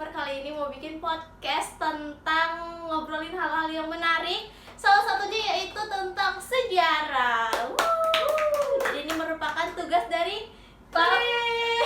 Giver kali ini mau bikin podcast tentang ngobrolin hal-hal yang menarik. Salah satunya yaitu tentang sejarah. Jadi ini merupakan tugas dari Pak Marir.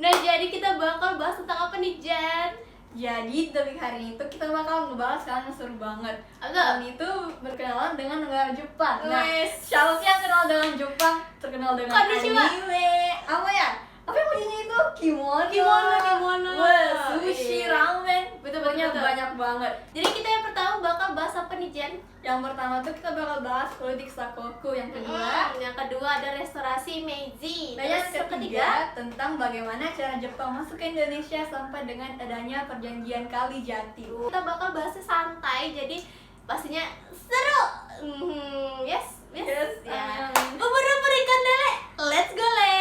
Nah, jadi kita bakal bahas tentang apa nih, Jan? Jadi topik hari ini tuh kita bakal ngebahas hal yang seru banget. Hal itu berkenalan dengan negara Jepang. Nah, siapa sih yang kenal dengan Jepang? Terkenal dengan anime. Apa ya? Apa yang punyanya itu? Kimono. Wah, sushi, ramen. Betul. Banyak banget. Jadi kita yang pertama bakal bahas apa nih, Jan? Yang pertama tuh kita bakal bahas politik Sakoku. Yang kedua ada restorasi Meiji. Dan yang ketiga tentang bagaimana cara Jepang masuk ke Indonesia sampai dengan adanya perjanjian Kalijati. Kita bakal bahasnya santai, jadi pastinya seru. Yes. Ya. Bubur ikan lele, let's go le.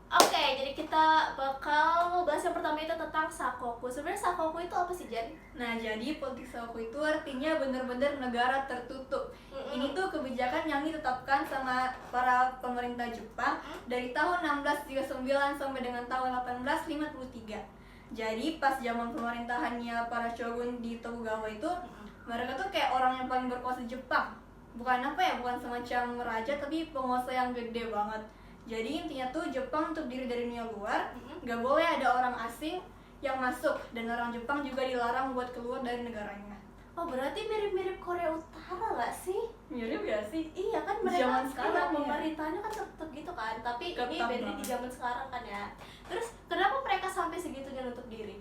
Oke, jadi kita bakal bahas yang pertama itu tentang Sakoku. Sebenarnya Sakoku itu apa sih, Jan? Nah, jadi politik Sakoku itu artinya benar-benar negara tertutup. Ini tuh kebijakan yang ditetapkan sama para pemerintah Jepang dari tahun 1639 sampai dengan tahun 1853. Jadi pas zaman pemerintahannya para shogun di Tokugawa itu, mereka tuh kayak orang yang paling berkuasa di Jepang. Bukan semacam raja, tapi penguasa yang gede banget. Jadi intinya tuh Jepang terdiri dari dunia luar, nggak boleh ada orang asing yang masuk, dan orang Jepang juga dilarang buat keluar dari negaranya. Oh, berarti mirip-mirip Korea Utara nggak sih? Mirip gak sih? Iya kan, mereka Zaman sekarang ya. pemerintahnya kan tetap gitu kan, tapi ini Ketat beda di banget. zaman sekarang kan ya. Terus kenapa mereka sampai segitunya nutup diri?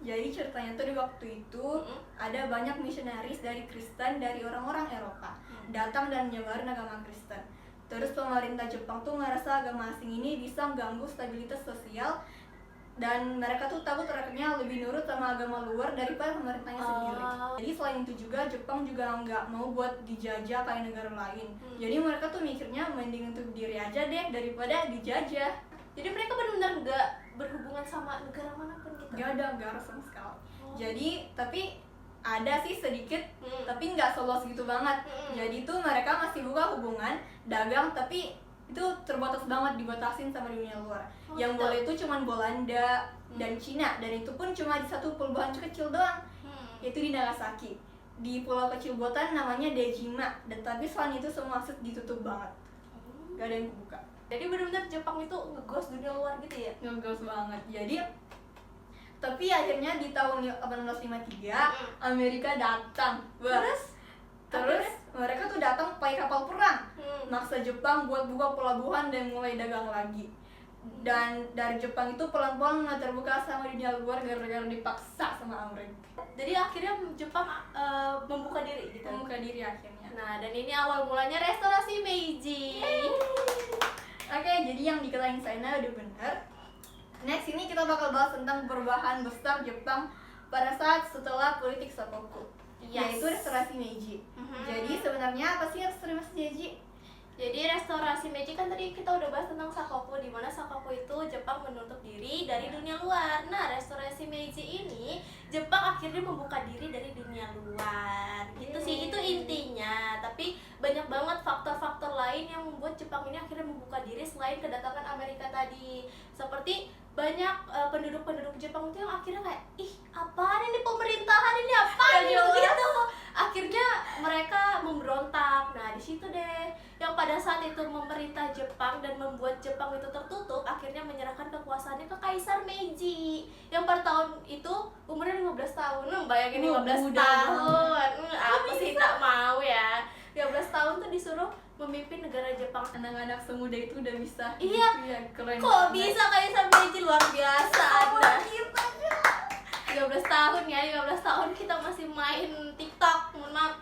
Jadi ceritanya tuh di waktu itu ada banyak misionaris dari Kristen dari orang-orang Eropa datang dan menyebarin agama Kristen. Terus pemerintah Jepang tuh ngerasa agama asing ini bisa mengganggu stabilitas sosial, dan mereka tuh takut rakyatnya lebih nurut sama agama luar daripada pemerintahnya sendiri. Jadi selain itu juga Jepang juga nggak mau buat dijajah kayak negara lain. Jadi mereka tuh mikirnya mending untuk diri aja deh daripada dijajah. Jadi mereka benar-benar nggak berhubungan sama negara manapun gitu? Gak ada sama sekali. Jadi tapi ada sih sedikit, tapi nggak seluas gitu banget. Jadi tuh mereka masih buka hubungan dagang, tapi itu terbatas banget, dibatasin sama dunia luar. Yang boleh itu cuman Belanda dan Cina, dan itu pun cuma di satu pelabuhan kecil doang, yaitu di Nagasaki. Di pulau kecil buatan namanya Dejima, dan tapi selain itu semua akses ditutup banget, gak ada yang buka. Jadi benar-benar Jepang itu ngegos dunia luar gitu ya? Ngegos banget. Jadi tapi akhirnya di tahun 1853 Amerika datang. Terus mereka tuh datang pakai kapal perang, maksa Jepang buat buka pelabuhan dan mulai dagang lagi. Dan dari Jepang itu pelan-pelan mulai terbuka sama dunia luar gara-gara dipaksa sama Amerika. Jadi akhirnya Jepang membuka diri gitu. Membuka diri akhirnya. Nah, dan ini awal mulanya restorasi Meiji. Oke, jadi yang dikatain Saina udah benar. Next ini kita bakal bahas tentang perubahan besar Jepang pada saat setelah politik Sakoku, yaitu restorasi Meiji. Jadi sebenarnya apa sih restorasi Meiji? Jadi restorasi Meiji kan tadi kita udah bahas tentang Sakoku, di mana Sakoku itu Jepang menutup diri dari dunia luar. Nah, restorasi Meiji ini Jepang akhirnya membuka diri dari dunia luar. Gitu sih, itu intinya. Tapi banyak banget faktor-faktor lain yang membuat Jepang ini akhirnya membuka diri selain kedatangan Amerika tadi. Seperti banyak penduduk-penduduk Jepang itu yang akhirnya kayak, ih apaan ini pemerintahan ini, apaan gitu. Akhirnya mereka memberontak. Nah, di situ deh yang pada saat itu memerintah Jepang dan membuat Jepang itu tertutup, akhirnya menyerahkan kekuasaannya ke Kaisar Meiji yang pada tahun itu umurnya 15 tahun. Bayangin 15 tahun. Apa sih tak mau ya. 15 tahun tuh disuruh memimpin negara Jepang. Anak-anak semuda itu udah bisa. Iya. Gitu ya, keren. Kok bisa Kaisar Meiji, luar biasa Anda. 13 tahun ya, 15 tahun kita masih main TikTok, mohon maaf.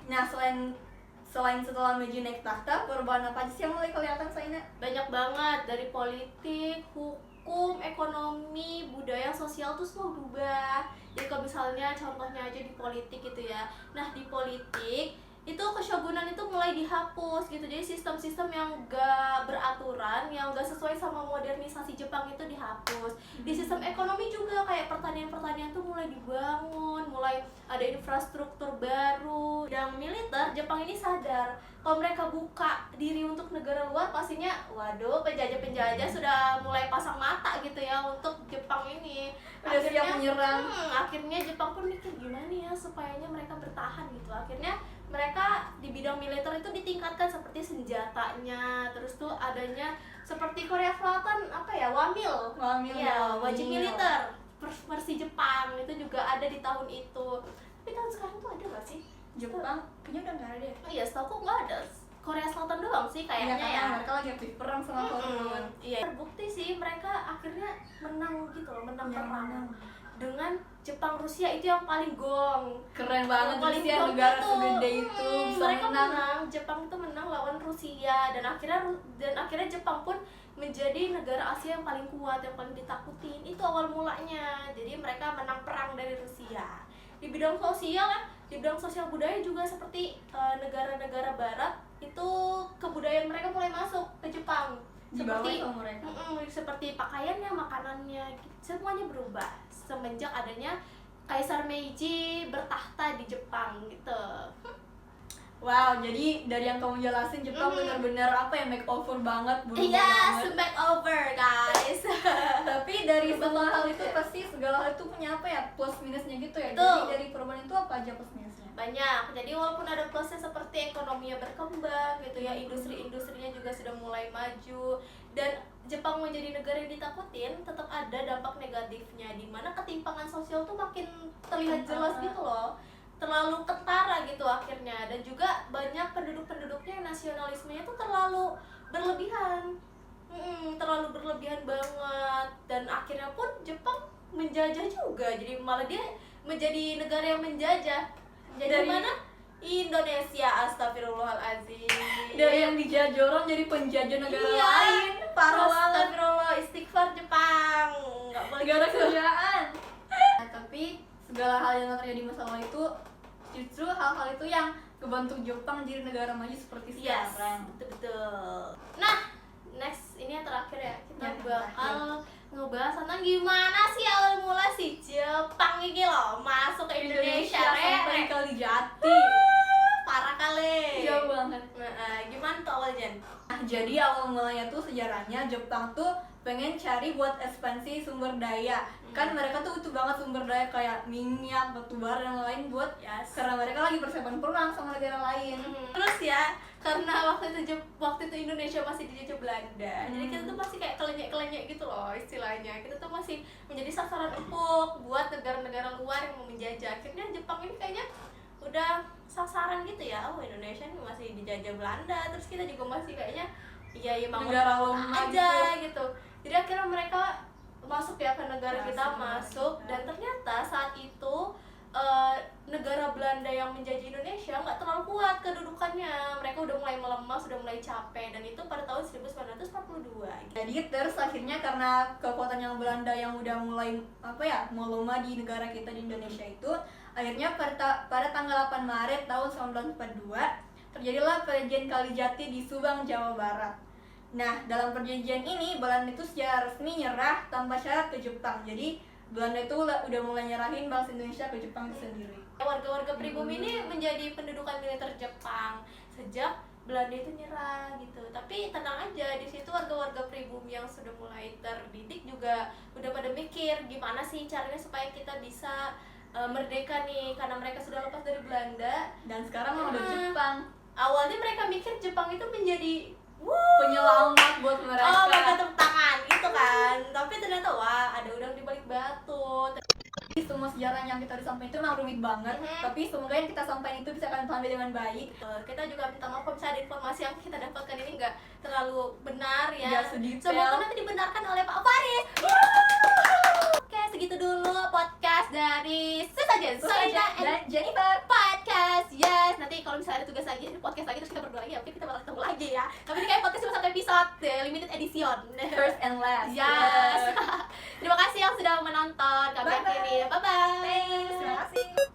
Nah, selain setelah Meiji naik tahta, perubahan apa aja sih yang mulai kelihatan, Saina? Banyak banget, dari politik, hukum, ekonomi, budaya, sosial tuh semua berubah. Jadi kalau misalnya contohnya aja di politik gitu ya. Nah, di politik itu keshogunan itu mulai dihapus gitu. Jadi sistem-sistem yang gak beraturan, yang gak sesuai sama modernisasi Jepang itu dihapus. Di sistem ekonomi juga kayak pertanian-pertanian tuh mulai dibangun, mulai ada infrastruktur baru. Yang militer Jepang ini sadar kalau mereka buka diri untuk negara luar, pastinya waduh, penjajah-penjajah sudah mulai pasang mata gitu ya untuk Jepang ini. Udah siap menyerang. Akhirnya Jepang pun mikir gimana ya supayanya mereka bertahan gitu. Akhirnya mereka di bidang militer itu ditingkatkan seperti senjatanya, terus tuh adanya seperti Korea Selatan apa ya, wamil ya, wajib militer versi Jepang itu juga ada di tahun itu. Tapi tahun sekarang tuh ada nggak sih Jepang kayaknya udah nggak ada deh. Oh iya, setahu nggak ada. Korea Selatan doang sih kayaknya ya. Mereka lagi aktif perang sama Korea. Iya. Terbukti sih mereka akhirnya menang gitu loh, menang perang dengan Jepang Rusia itu yang paling gong. Keren banget paling Rusia, gong negara itu. segede itu bisa Mereka menang. Jepang itu menang lawan Rusia dan akhirnya Jepang pun menjadi negara Asia yang paling kuat, yang paling ditakutin. Itu awal mulanya. Jadi mereka menang perang dari Rusia. Di bidang sosial di bidang sosial budaya juga seperti negara-negara barat itu kebudayaan mereka mulai masuk ke Jepang. Seperti pakaiannya, makanannya, semuanya berubah semenjak adanya Kaisar Meiji bertahta di Jepang gitu. Wow, jadi dari yang kamu jelasin Jepang benar-benar apa ya, makeover banget, berubah Yes, banget. makeover guys. Tapi dari segala hal itu pasti segala hal itu punya apa ya, plus minusnya gitu ya. Betul. Jadi dari perubahan itu apa aja plus minusnya? Banyak. Jadi walaupun ada plusnya seperti ekonominya berkembang gitu ya, industri-industrinya juga sudah mulai maju dan Jepang menjadi negara yang ditakutin, tetap ada dampak negatifnya di mana ketimpangan sosial tuh makin terlihat jelas gitu loh. Terlalu kentara gitu akhirnya, dan juga banyak penduduk-penduduknya nasionalismenya tuh terlalu berlebihan. Terlalu berlebihan banget, dan akhirnya pun Jepang menjajah juga. Jadi malah dia menjadi negara yang menjajah. Jadi Dari mana? Indonesia, astagfirullahaladzim. Dari yang dijajah orang jadi penjajah negara Iya, lain. Parah banget. Astagfirullah, istighfar Jepang. Nggak boleh Negara gitu. kerjaan. Nah, tapi segala hal yang terjadi di masa lalu itu justru hal-hal itu yang kebentuk Jepang jadi negara maju seperti Yes, sekarang. betul. Nah, next ini yang terakhir ya, kita Yang bakal ngebahas tentang gimana sih awal mula si Jepang ini loh masuk ke Indonesia, sampai Re. kali jati. Parah kali. Jauh banget. Gimana tuh awalnya? Nah, jadi awal mulanya tuh sejarahnya Jepang tuh pengen cari buat ekspansi sumber daya. Kan mereka tuh butuh banget sumber daya kayak minyak, batu bara dan lain buat karena mereka lagi persiapan perang sama negara lain. Terus ya, karena waktu itu Indonesia masih dijajah Belanda. Jadi kita tuh masih kayak kelenyek-kelenyek gitu loh istilahnya. Kita tuh masih menjadi sasaran empuk buat negara-negara luar yang mau menjajah. Akhirnya Jepang ini kayaknya udah sasaran gitu ya. Oh, Indonesia ini masih dijajah Belanda. Terus kita juga masih kayaknya iya Negara lemah aja gitu. Jadi akhirnya mereka masuk ya ke negara kita masuk, dan ternyata saat itu negara Belanda yang menjajah Indonesia nggak terlalu kuat kedudukannya. Mereka udah mulai melemah, sudah mulai capek, dan itu pada tahun 1942. Jadi terus akhirnya karena kekuatan yang Belanda yang udah mulai melemah di negara kita di Indonesia itu, akhirnya pada tanggal 8 Maret tahun 1942 terjadilah perjanjian Kalijati di Subang, Jawa Barat. Nah, dalam perjanjian ini Belanda itu secara resmi nyerah tanpa syarat ke Jepang. Jadi Belanda itu udah mulai nyerahin bangsa Indonesia ke Jepang sendiri. Warga-warga pribumi ini menjadi pendudukan militer Jepang sejak Belanda itu nyerah gitu. Tapi tenang aja, di situ warga-warga pribumi yang sudah mulai terdidik juga udah pada mikir gimana sih caranya supaya kita bisa merdeka nih, karena mereka sudah lepas dari Belanda dan sekarang udah Jepang. Awalnya mereka mikir Jepang itu menjadi penyelamat buat mereka. Oh, mereka tepuk tangan gitu kan. Tapi ternyata wah, ada udang di balik batu. Semua sejarah yang kita disampaikan itu memang rumit banget. Tapi semoga yang kita sampaikan itu bisa kalian pahami dengan baik. Kita juga minta maaf kalau misalnya informasi yang kita dapatkan ini nggak terlalu benar ya. Nggak sedetail. Semoga nanti dibenarkan oleh Pak Faris. Oke, segitu dulu podcast dari Soina dan Jennifer Podcast. Yes, nanti kalau misalnya ada tugas lagi, podcast lagi, terus kita berdua lagi ya, mungkin kita bakal ketemu lagi ya. Tapi ini kayak podcast cuma satu episode, limited edition. First and last. Yes. Terima kasih yang sudah menonton. Kami akhiri. Bye bye. Thanks. Terima kasih.